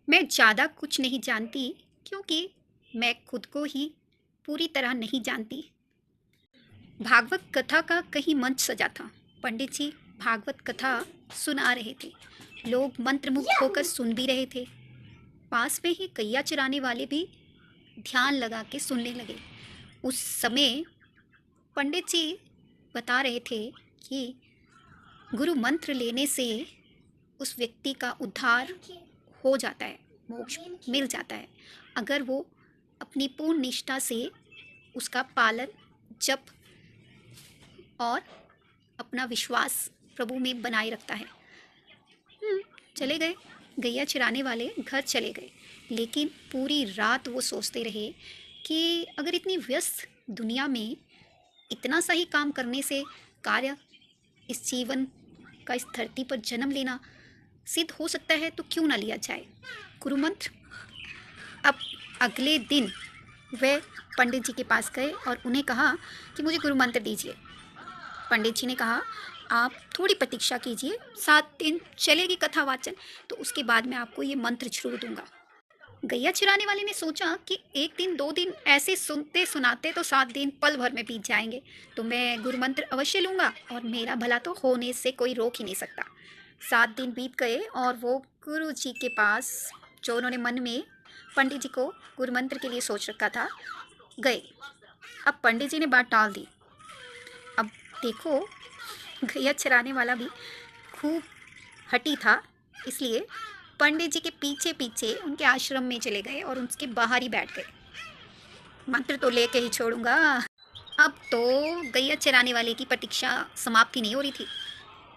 मैं ज़्यादा कुछ नहीं जानती क्योंकि मैं खुद को ही पूरी तरह नहीं जानती। भागवत कथा का कहीं मंच सजा था। पंडित जी भागवत कथा सुना रहे थे। लोग मंत्रमुग्ध होकर सुन भी रहे थे। पास में ही गैया चराने वाले भी ध्यान लगा के सुनने लगे। उस समय पंडित जी बता रहे थे कि गुरु मंत्र लेने से उस व्यक्ति का उद्धार हो जाता है, मोक्ष मिल जाता है, अगर वो अपनी पूर्ण निष्ठा से उसका पालन, जप और अपना विश्वास प्रभु में बनाए रखता है। चले गए, गैया चराने वाले घर चले गए, लेकिन पूरी रात वो सोचते रहे कि अगर इतनी व्यस्त दुनिया में इतना सा ही काम करने से कार्य, इस जीवन का, इस धरती पर जन्म लेना सिद्ध हो सकता है तो क्यों ना लिया जाए गुरु मंत्र। अब अगले दिन वे पंडित जी के पास गए और उन्हें कहा कि मुझे गुरु मंत्र दीजिए। पंडित जी ने कहा आप थोड़ी प्रतीक्षा कीजिए, 7 दिन चलेगी कथा वाचन, तो उसके बाद मैं आपको ये मंत्र जरूर दूंगा। गैया चराने वाले ने सोचा कि 1 दिन 2 दिन ऐसे सुनते सुनाते तो 7 दिन पल भर में बीत जाएंगे, तो मैं गुरु मंत्र अवश्य लूँगा और मेरा भला तो होने से कोई रोक ही नहीं सकता। 7 दिन बीत गए और वो गुरु जी के पास, जो उन्होंने मन में पंडित जी को गुरु मंत्र के लिए सोच रखा था, गए। अब पंडित जी ने बात टाल दी। अब देखो, गैया चराने वाला भी खूब हठी था, इसलिए पंडित जी के पीछे पीछे उनके आश्रम में चले गए और उसके बाहर ही बैठ गए। मंत्र तो लेके ही छोड़ूंगा। अब तो गैया चराने वाले की प्रतीक्षा समाप्ति नहीं हो रही थी।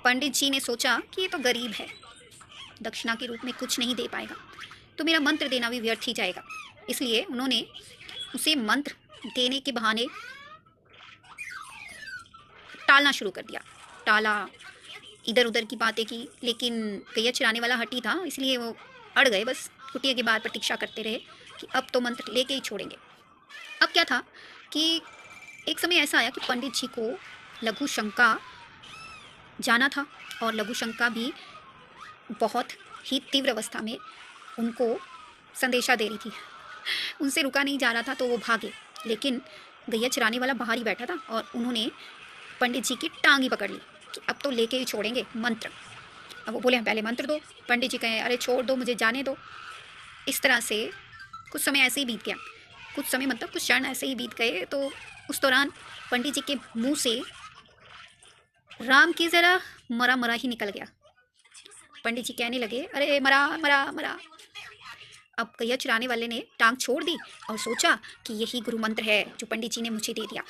पंडित जी ने सोचा कि ये तो गरीब है, दक्षिणा के रूप में कुछ नहीं दे पाएगा, तो मेरा मंत्र देना भी व्यर्थ ही जाएगा। इसलिए उन्होंने उसे मंत्र देने के बहाने टालना शुरू कर दिया। टाला, इधर उधर की बातें की, लेकिन गैया चराने वाला हटी था, इसलिए वो अड़ गए। बस कुटिया के बाहर प्रतीक्षा करते रहे कि अब तो मंत्र लेके ही छोड़ेंगे। अब क्या था कि एक समय ऐसा आया कि पंडित जी को लघु शंका जाना था, और लघु शंका भी बहुत ही तीव्र अवस्था में उनको संदेशा दे रही थी। उनसे रुका नहीं जा रहा था, तो वो भागे, लेकिन गैया चराने वाला बाहर ही बैठा था और उन्होंने पंडित जी की टांग ही पकड़ ली कि अब तो लेके ही छोड़ेंगे मंत्र। अब वो बोले पहले मंत्र दो। पंडित जी कहें अरे छोड़ दो, मुझे जाने दो। इस तरह से कुछ समय ऐसे ही बीत गया। कुछ समय मतलब कुछ क्षण ऐसे ही बीत गए। तो उस दौरान पंडित जी के मुंह से राम की ज़रा मरा मरा ही निकल गया। पंडित जी कहने लगे अरे मरा मरा मरा। अब गैया चुराने वाले ने टांग छोड़ दी और सोचा कि यही गुरु मंत्र है जो पंडित जी ने मुझे दे दिया।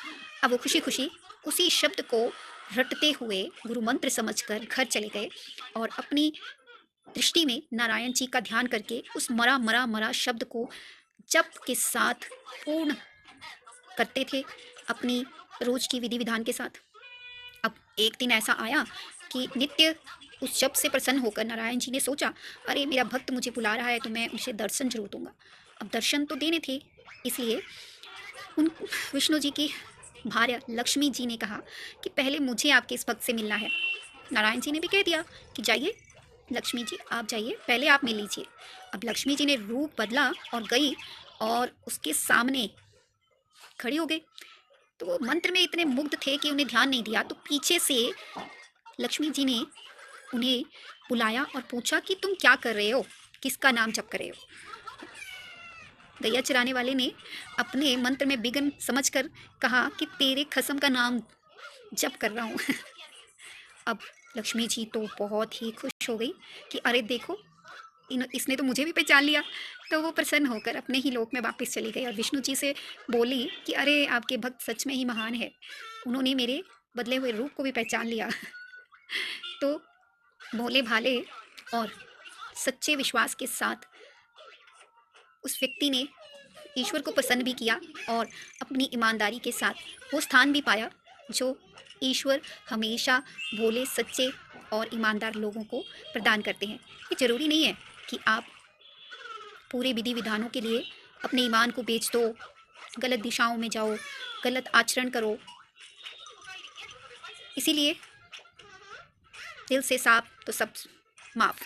अब वो खुशी खुशी उसी शब्द को रटते हुए गुरु मंत्र समझकर घर चले गए और अपनी दृष्टि में नारायण जी का ध्यान करके उस मरा मरा मरा शब्द को जप के साथ पूर्ण करते थे, अपनी रोज की विधि विधान के साथ। अब एक दिन ऐसा आया कि नित्य उस जप से प्रसन्न होकर नारायण जी ने सोचा अरे मेरा भक्त मुझे बुला रहा है, तो मैं उसे दर्शन जरूर दूंगा। अब दर्शन तो देने थे, इसलिए उन विष्णु जी की भार्या लक्ष्मी जी ने कहा कि पहले मुझे आपके इस भक्त से मिलना है। नारायण जी ने भी कह दिया कि जाइए लक्ष्मी जी, आप जाइए, पहले आप मिल लीजिए। अब लक्ष्मी जी ने रूप बदला और गई और उसके सामने खड़ी हो गई। तो वो मंत्र में इतने मुग्ध थे कि उन्हें ध्यान नहीं दिया। तो पीछे से लक्ष्मी जी ने उन्हें बुलाया और पूछा कि तुम क्या कर रहे हो, किसका नाम जप कर रहे हो। गैया चराने वाले ने अपने मंत्र में विघ्न समझकर कहा कि तेरे खसम का नाम जप कर रहा हूँ। अब लक्ष्मी जी तो बहुत ही खुश हो गई कि अरे देखो, इसने तो मुझे भी पहचान लिया। तो वो प्रसन्न होकर अपने ही लोक में वापस चली गई और विष्णु जी से बोली कि अरे आपके भक्त सच में ही महान है, उन्होंने मेरे बदले हुए रूप को भी पहचान लिया। तो भोले भाले और सच्चे विश्वास के साथ उस व्यक्ति ने ईश्वर को प्रसन्न भी किया और अपनी ईमानदारी के साथ वो स्थान भी पाया जो ईश्वर हमेशा भोले, सच्चे और ईमानदार लोगों को प्रदान करते हैं। ये ज़रूरी नहीं है कि आप पूरे विधि विधानों के लिए अपने ईमान को बेच दो, गलत दिशाओं में जाओ, गलत आचरण करो। इसीलिए दिल से साफ तो सब माफ़।